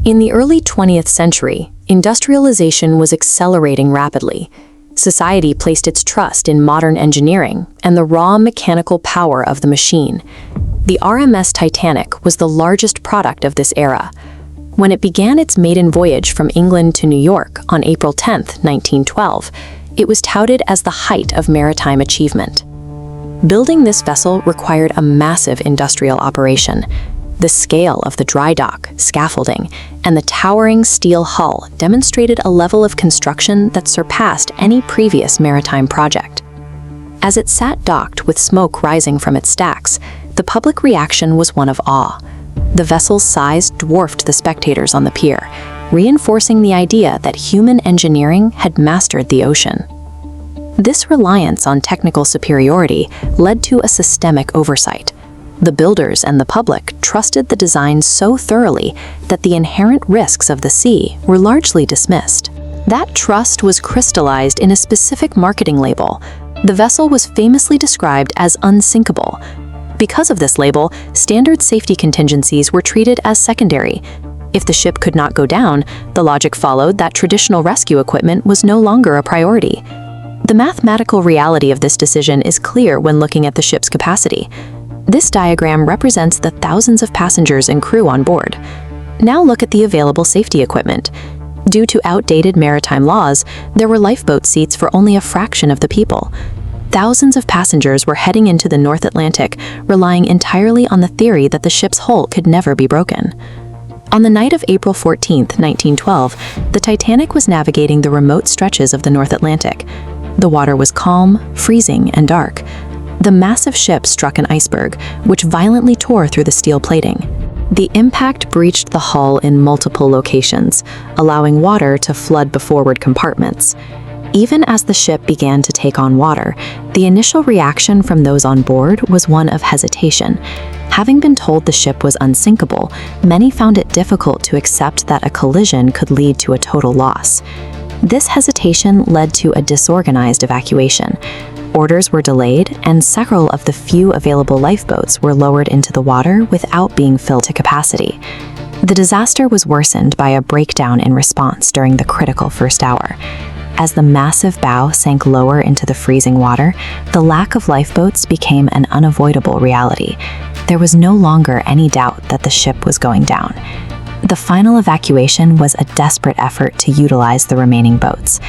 In the early 20th century, industrialization was accelerating rapidly. Society placed its trust in modern engineering and the raw mechanical power of the machine. The RMS Titanic was the largest product of this era. When it began its maiden voyage from England to New York on April 10, 1912, it was touted as the height of maritime achievement. Building this vessel required a massive industrial operation. The scale of the dry dock, scaffolding, and the towering steel hull demonstrated a level of construction that surpassed any previous maritime project. As it sat docked with smoke rising from its stacks, the public reaction was one of awe. The vessel's size dwarfed the spectators on the pier, reinforcing the idea that human engineering had mastered the ocean. This reliance on technical superiority led to a systemic oversight. The builders and the public trusted the design so thoroughly that the inherent risks of the sea were largely dismissed. That trust was crystallized in a specific marketing label. The vessel was famously described as unsinkable. Because of this label, standard safety contingencies were treated as secondary. If the ship could not go down, the logic followed that traditional rescue equipment was no longer a priority. The mathematical reality of this decision is clear when looking at the ship's capacity. This diagram represents the thousands of passengers and crew on board. Now look at the available safety equipment. Due to outdated maritime laws, there were lifeboat seats for only a fraction of the people. Thousands of passengers were heading into the North Atlantic, relying entirely on the theory that the ship's hull could never be broken. On the night of April 14, 1912, the Titanic was navigating the remote stretches of the North Atlantic. The water was calm, freezing, and dark. The massive ship struck an iceberg, which violently tore through the steel plating. The impact breached the hull in multiple locations, allowing water to flood the forward compartments. Even as the ship began to take on water, the initial reaction from those on board was one of hesitation. Having been told the ship was unsinkable, many found it difficult to accept that a collision could lead to a total loss. This hesitation led to a disorganized evacuation. Orders were delayed, and several of the few available lifeboats were lowered into the water without being filled to capacity. The disaster was worsened by a breakdown in response during the critical first hour. As the massive bow sank lower into the freezing water, the lack of lifeboats became an unavoidable reality. There was no longer any doubt that the ship was going down. The final evacuation was a desperate effort to utilize the remaining boats.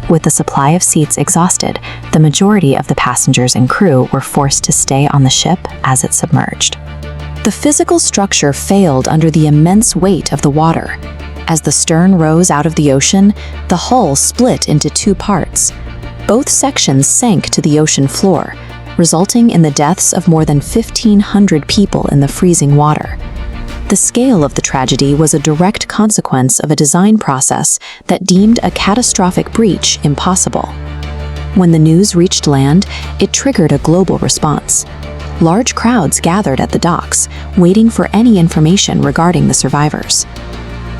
With the supply of seats exhausted, the majority of the passengers and crew were forced to stay on the ship as it submerged. The physical structure failed under the immense weight of the water. As the stern rose out of the ocean, the hull split into two parts. Both sections sank to the ocean floor, resulting in the deaths of more than 1,500 people in the freezing water. The scale of the tragedy was a direct consequence of a design process that deemed a catastrophic breach impossible. When the news reached land, it triggered a global response. Large crowds gathered at the docks, waiting for any information regarding the survivors.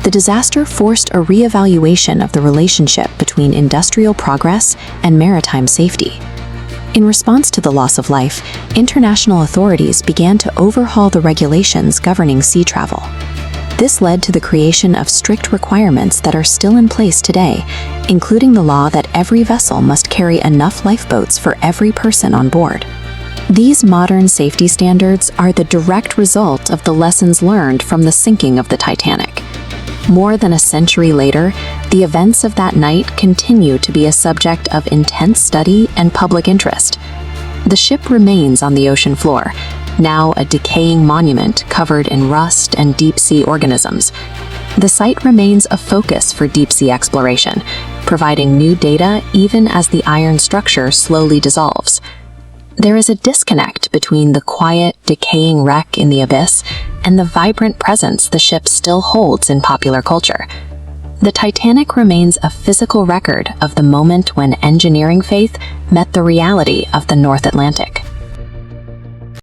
The disaster forced a re-evaluation of the relationship between industrial progress and maritime safety. In response to the loss of life, international authorities began to overhaul the regulations governing sea travel. This led to the creation of strict requirements that are still in place today, including the law that every vessel must carry enough lifeboats for every person on board. These modern safety standards are the direct result of the lessons learned from the sinking of the Titanic. More than a century later, the events of that night continue to be a subject of intense study and public interest. The ship remains on the ocean floor, now a decaying monument covered in rust and deep-sea organisms. The site remains a focus for deep-sea exploration, providing new data even as the iron structure slowly dissolves. There is a disconnect between the quiet, decaying wreck in the abyss and the vibrant presence the ship still holds in popular culture. The Titanic remains a physical record of the moment when engineering faith met the reality of the North Atlantic.